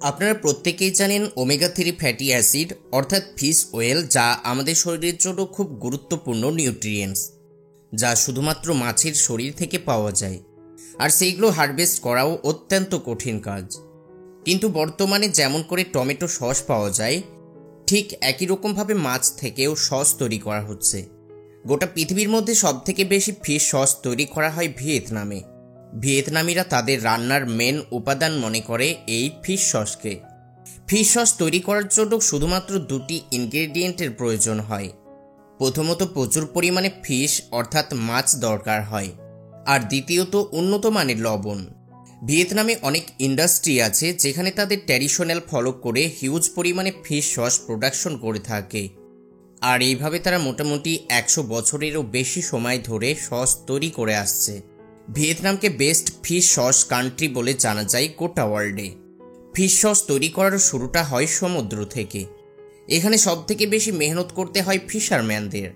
আপনারা প্রত্যেকেই জানেন ওমেগা 3 ফ্যাটি অ্যাসিড অর্থাৎ ফিশ অয়েল, যা আমাদের শরীরের জন্য খুব গুরুত্বপূর্ণ নিউট্রিয়েন্টস, যা শুধুমাত্র মাছের শরীর থেকে পাওয়া যায়। আর সেইগুলো হারভেস্ট করাও অত্যন্ত কঠিন কাজ। কিন্তু বর্তমানে যেমন করে টমেটো সস পাওয়া যায়, ঠিক একই রকমভাবে মাছ থেকেও সস তৈরি করা হচ্ছে। গোটা পৃথিবীর মধ্যে সবথেকে বেশি ফিশ সস তৈরি করা হয় ভিয়েতনামে। ভিয়েতনামিরা তাদের রান্নার মেন উপাদান মনে করে এই ফিশ সসকে। ফিশ সস তৈরি করার জন্য শুধুমাত্র দুটি ইনগ্রেডিয়েন্টের প্রয়োজন হয়। প্রথমত প্রচুর পরিমাণে ফিশ অর্থাৎ মাছ দরকার হয়, আর দ্বিতীয়ত উন্নত মানের লবণ। ভিয়েতনামে অনেক ইন্ডাস্ট্রি আছে যেখানে তাদের ট্র্যাডিশনাল ফলো করে হিউজ পরিমাণে ফিশ সস প্রোডাকশন করে থাকে, আর এইভাবে তারা মোটামুটি 100 বছরেরও বেশি সময় ধরে সস তৈরি করে আসছে। ভিয়েতনামকে বেস্ট ফিশ সস কান্ট্রি বলে জানা যায় গোটা ওয়ার্ল্ডে। ফিশ সস তৈরি করার শুরুটা হয় সমুদ্র থেকে। এখানে সবথেকে বেশি মেহনত করতে হয় ফিশারম্যানদের।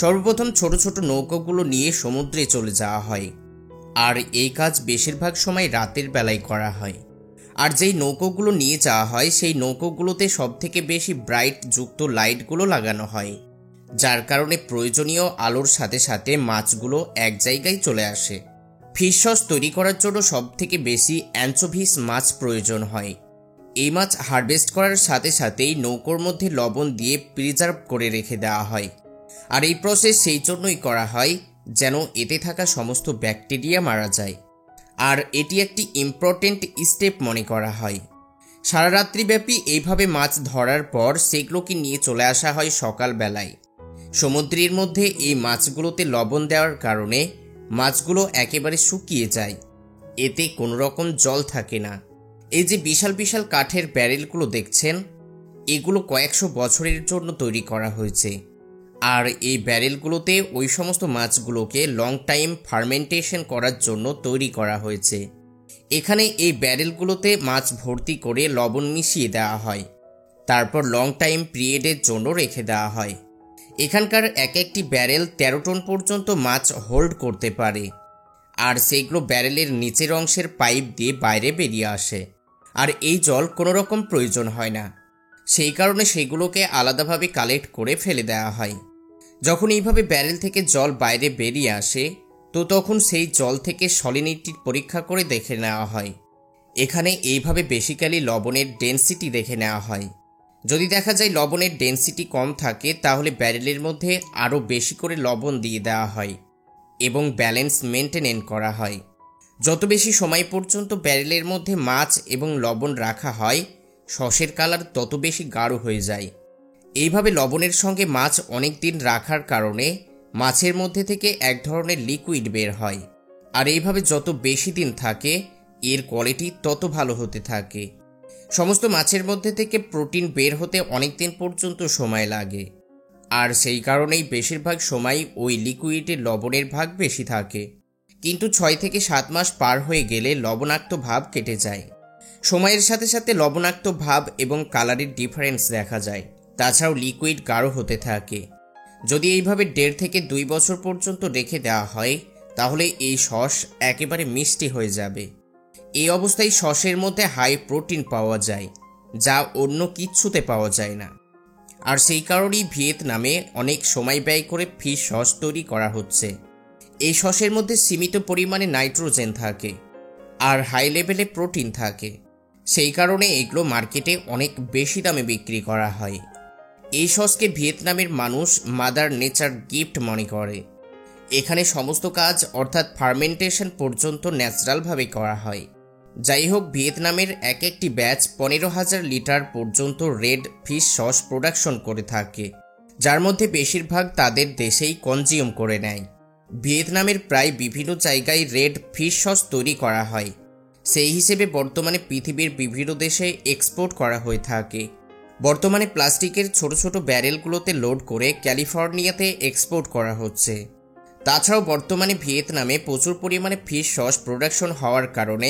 সর্বপ্রথম ছোট ছোট নৌকাগুলো নিয়ে সমুদ্রে চলে যাওয়া হয়, আর এই কাজ বেশিরভাগ সময় রাতের বেলায় করা হয়। আর যেই নৌকোগুলো নিয়ে যাওয়া হয় সেই নৌকোগুলোতে সবথেকে বেশি ব্রাইট যুক্ত লাইটগুলো লাগানো হয়, যার কারণে প্রয়োজনীয় আলোর সাথে সাথে মাছগুলো এক জায়গায় চলে আসে। ফিশ সস তৈরি করার জন্য সবথেকে বেশি অ্যানচোভিস মাছ প্রয়োজন হয়। এই মাছ হারভেস্ট করার সাথে সাথেই নৌকোর মধ্যে লবণ দিয়ে প্রিজার্ভ করে রেখে দেওয়া হয়। আর এই প্রসেস সেই জন্যই করা হয় যেন এতে থাকা সমস্ত ব্যাকটেরিয়া মারা যায়। আর এটি একটি ইম্পর্টেন্ট স্টেপ মনে করা হয়। সারা রাত্রিব্যাপী এইভাবে মাছ ধরার পর সেগুলোকে নিয়ে চলে আসা হয় সকালবেলায়। সমুদ্রের মধ্যে এই মাছগুলোতে লবণ দেওয়ার কারণে মাছগুলো একেবারে শুকিয়ে যায়, এতে কোনো রকম জল থাকে না। এই যে বিশাল বিশাল কাঠের ব্যারেলগুলো দেখছেন, এগুলো কয়েকশো বছরের জন্য তৈরি করা হয়েছে। আর এই ব্যারেলগুলোতে ওই সমস্ত মাছগুলোকে লং টাইম ফার্মেন্টেশন করার জন্য তৈরি করা হয়েছে। এখানে এই ব্যারেলগুলোতে মাছ ভর্তি করে লবণ মিশিয়ে দেওয়া হয়, তারপর লং টাইম পিরিয়ডের জন্য রেখে দেওয়া হয়। এখানকার এক একটি ব্যারেল 13 টন পর্যন্ত মাছ হোল্ড করতে পারে, আর সেইগুলো ব্যারেলের নিচের অংশের পাইপ দিয়ে বাইরে বেরিয়ে আসে। আর এই জল কোনো রকম প্রয়োজন হয় না, সেই কারণে সেগুলোকে আলাদাভাবে কালেক্ট করে ফেলে দেওয়া হয়। যখন এইভাবে ব্যারেল থেকে জল বাইরে বেরিয়ে আসে, তো তখন সেই জল থেকে সলিনিটির পরীক্ষা করে দেখে নেওয়া হয়। এখানে এইভাবে বেসিক্যালি লবণের ডেনসিটি দেখে নেওয়া হয়। যদি দেখা যায় লবণের ডেনসিটি কম থাকে, তাহলে ব্যারেলের মধ্যে আরও বেশি করে লবণ দিয়ে দেওয়া হয় এবং ব্যালেন্স মেনটেন করা হয়। যত বেশি সময় পর্যন্ত ব্যারেলের মধ্যে মাছ এবং লবণ রাখা হয়, সসের কালার তত বেশি গাঢ় হয়ে যায়। এইভাবে লবণের সঙ্গে মাছ অনেক দিন রাখার কারণে মাছের মধ্যে থেকে এক ধরনের লিকুইড বের হয়, আর এইভাবে যত বেশি দিন থাকে এর কোয়ালিটি তত ভালো হতে থাকে। সমস্ত মাছের মধ্যে থেকে প্রোটিন বের হতে অনেক দিন পর্যন্ত সময় লাগে, আর সেই কারণেই বেশিরভাগ সময় ওই লিকুইডে লবণের ভাগ বেশি থাকে। কিন্তু 6 থেকে 7 মাস পার হয়ে গেলে লবণাক্ত ভাব কেটে যায়। সময়ের সাথে সাথে লবণাক্ত ভাব এবং কালারের ডিফারেন্স দেখা যায়। তাছাড়াও লিকুইড গাঢ় হতে থাকে। যদি এইভাবে 1.5 থেকে 2 বছর পর্যন্ত রেখে দেওয়া হয়, তাহলে এই সস একেবারে মিষ্টি হয়ে যাবে। এই অবস্থায় সসের মধ্যে হাই প্রোটিন পাওয়া যায়, যা অন্য কিচ্ছুতে পাওয়া যায় না। আর সেই কারণেই ভিয়েতনামে অনেক সময় ব্যয় করে ফিশ সস তৈরি করা হচ্ছে। এই সসের মধ্যে সীমিত পরিমাণে নাইট্রোজেন থাকে আর হাই লেভেলে প্রোটিন থাকে। সেই কারণে এগুলো মার্কেটে অনেক বেশি দামে বিক্রি করা হয়। এই সসকে ভিয়েতনামের মানুষ মাদার নেচার গিফট মনে করে। এখানে সমস্ত কাজ অর্থাৎ ফার্মেন্টেশন পর্যন্ত ন্যাচারালভাবে করা হয়। যাই হোক, ভিয়েতনামের এক একটি ব্যাচ 15,000 লিটার পর্যন্ত রেড ফিশ সস প্রোডাকশন করে থাকে, যার মধ্যে বেশিরভাগ তাদের দেশেই কনজিউম করে নেয়। ভিয়েতনামের প্রায় বিভিন্ন জায়গায় রেড ফিশ সস তৈরি করা হয়। সেই হিসেবে বর্তমানে পৃথিবীর বিভিন্ন দেশে এক্সপোর্ট করা হয়ে থাকে। বর্তমানে প্লাস্টিকের ছোট ছোট ব্যারেলগুলোতে লোড করে ক্যালিফোর্নিয়াতে এক্সপোর্ট করা হচ্ছে। তাছাড়াও বর্তমানে ভিয়েতনামে প্রচুর পরিমাণে ফিশ সস প্রোডাকশন হওয়ার কারণে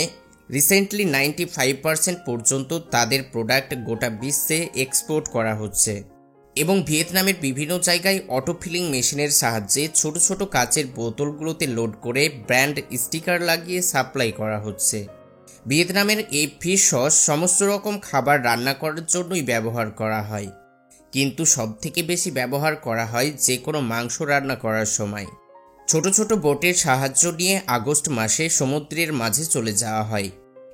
রিসেন্টলি 95% পর্যন্ত তাদের প্রোডাক্ট গোটা বিশ্বে এক্সপোর্ট করা হচ্ছে। এবং ভিয়েতনামের বিভিন্ন জায়গায় অটো ফিলিং মেশিনের সাহায্যে ছোট ছোট কাচের বোতলগুলোতে লোড করে ব্র্যান্ড স্টিকার লাগিয়ে সাপ্লাই করা হচ্ছে। ভিয়েতনামের এই ফিশ সস সমস্ত রকম খাবার রান্না করার জন্যই ব্যবহার করা হয়, কিন্তু সবথেকে বেশি ব্যবহার করা হয় যে কোনো মাংস রান্না করার সময়। ছোট ছোট বোটের সাহায্য নিয়ে আগস্ট মাসে সমুদ্রের মাঝে চলে যাওয়া হয়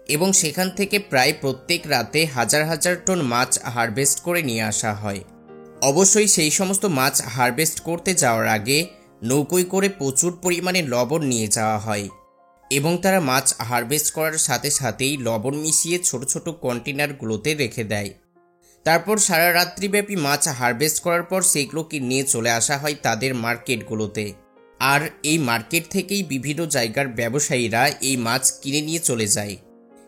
এবং সেখান থেকে প্রায় প্রত্যেক রাতে হাজার হাজার টন মাছ হারভেস্ট করে নিয়ে আসা হয়। অবশ্যই সেই সমস্ত মাছ হারভেস্ট করতে যাওয়ার আগে নৌকোয় করে প্রচুর পরিমাণে লবণ নিয়ে যাওয়া হয় এবং তারা মাছ হারভেস্ট করার সাথে সাথেই লবণ মিশিয়ে ছোট ছোট কন্টেনারগুলোতে রেখে দেয়। তারপর সারা রাত্রিব্যাপী মাছ হারভেস্ট করার পর সেগুলোকে নিয়ে চলে আসা হয় তাদের মার্কেটগুলোতে, আর এই মার্কেট থেকেই বিভিন্ন জায়গার ব্যবসায়ীরা এই মাছ কিনে নিয়ে চলে যায়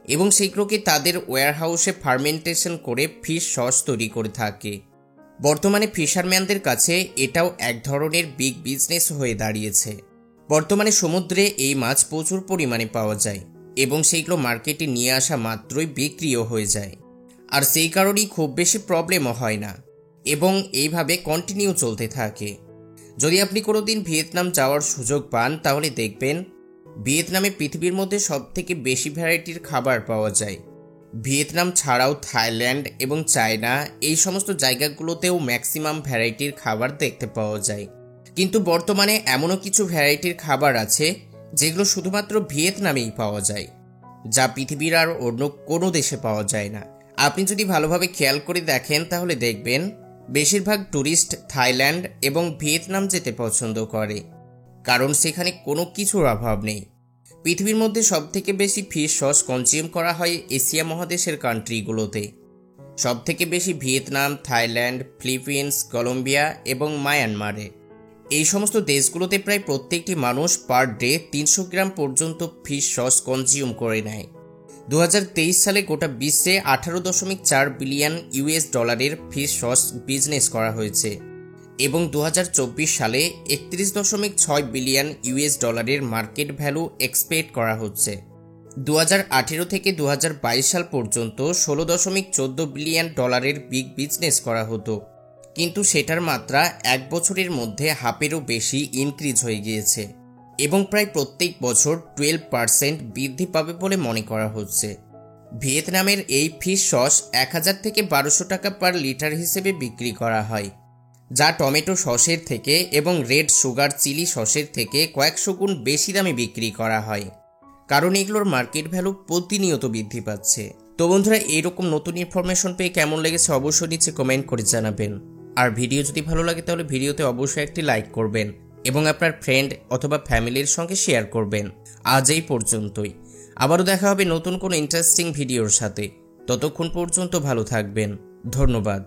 এবং সেগুলোকে তাদের ওয়্যারহাউসে ফার্মেন্টেশন করে ফিশ সস তৈরি করে থাকে। বর্তমানে ফিশারম্যানদের কাছে এটাও এক ধরনের বিগ বিজনেস হয়ে দাঁড়িয়েছে। বর্তমানে সমুদ্রে এই মাছ প্রচুর পরিমাণে পাওয়া যায় এবং সেইগুলো মার্কেটে নিয়ে আসা মাত্রই বিক্রিও হয়ে যায়, আর সেই কারণেই খুব বেশি প্রবলেমও হয় না এবং এইভাবে কন্টিনিউ চলতে থাকে। যদি আপনি কোনোদিন ভিয়েতনাম যাওয়ার সুযোগ পান তাহলে দেখবেন ভিয়েতনামে পৃথিবীর মধ্যে সবথেকে বেশি ভ্যারাইটির খাবার পাওয়া যায়। ভিয়েতনাম ছাড়াও থাইল্যান্ড এবং চায়না এই সমস্ত জায়গাগুলোতেও ম্যাক্সিমাম ভ্যারাইটির খাবার দেখতে পাওয়া যায়, কিন্তু বর্তমানে এমনও কিছু ভ্যারাইটির খাবার আছে যেগুলো শুধুমাত্র ভিয়েতনামেই পাওয়া যায়, যা পৃথিবীর আর অন্য কোনো দেশে পাওয়া যায় না। আপনি যদি ভালোভাবে খেয়াল করে দেখেন তাহলে দেখবেন বেশিরভাগ ট্যুরিস্ট থাইল্যান্ড এবং ভিয়েতনাম যেতে পছন্দ করে, কারণ সেখানে কোনো কিছুর অভাব নেই। পৃথিবীর মধ্যে সবথেকে বেশি ফিশ সস কনজিউম করা হয় এশিয়া মহাদেশের কান্ট্রিগুলোতে। সবথেকে বেশি ভিয়েতনাম, থাইল্যান্ড, ফিলিপিন্স, কলম্বিয়া এবং মায়ানমারে। এই সমস্ত দেশগুলোতে প্রায় প্রত্যেকটি মানুষ পার ডে 300 গ্রাম পর্যন্ত ফিশ সস কনজিউম করে নেয়। 2023 সালে গোটা বিশ্বে 18.4 বিলিয়ন ইউএস ডলারের ফিশ সস বিজনেস করা হয়েছে এবং 2024 সালে 31.6 বিলিয়ন ইউএস ডলারের মার্কেট ভ্যালু এক্সপেক্ট করা হচ্ছে। 2018 থেকে 2022 সাল পর্যন্ত 16.14 বিলিয়ন ডলারের বিগ বিজনেস করা হতো, কিন্তু সেটার মাত্রা এক বছরের মধ্যে হাফেরও বেশি ইনক্রিজ হয়ে গিয়েছে এবং প্রায় প্রত্যেক বছর 12% বৃদ্ধি পাবে বলে মনে করা হচ্ছে। ভিয়েতনামের এই ফিশ সস 1000 থেকে 1200 টাকা পার লিটার হিসেবে বিক্রি করা হয়, যা টমেটো সসের থেকে এবং রেড সুগার চিলি সসের থেকে কয়েকশো গুণ বেশি দামে বিক্রি করা হয়, কারণ এগুলোর মার্কেট ভ্যালু প্রতিনিয়ত বৃদ্ধি পাচ্ছে। তো বন্ধুরা, এইরকম নতুন ইনফরমেশন পেয়ে কেমন লেগেছে অবশ্যই নিচে কমেন্ট করে জানাবেন, আর ভিডিও যদি ভালো লাগে তাহলে ভিডিওতে অবশ্যই একটি লাইক করবেন এবং আপনার ফ্রেন্ড অথবা ফ্যামিলির সঙ্গে শেয়ার করবেন। আজ এই পর্যন্তই, আবারও দেখা হবে নতুন কোনো ইন্টারেস্টিং ভিডিওর সাথে। ততক্ষণ পর্যন্ত ভালো থাকবেন, ধন্যবাদ।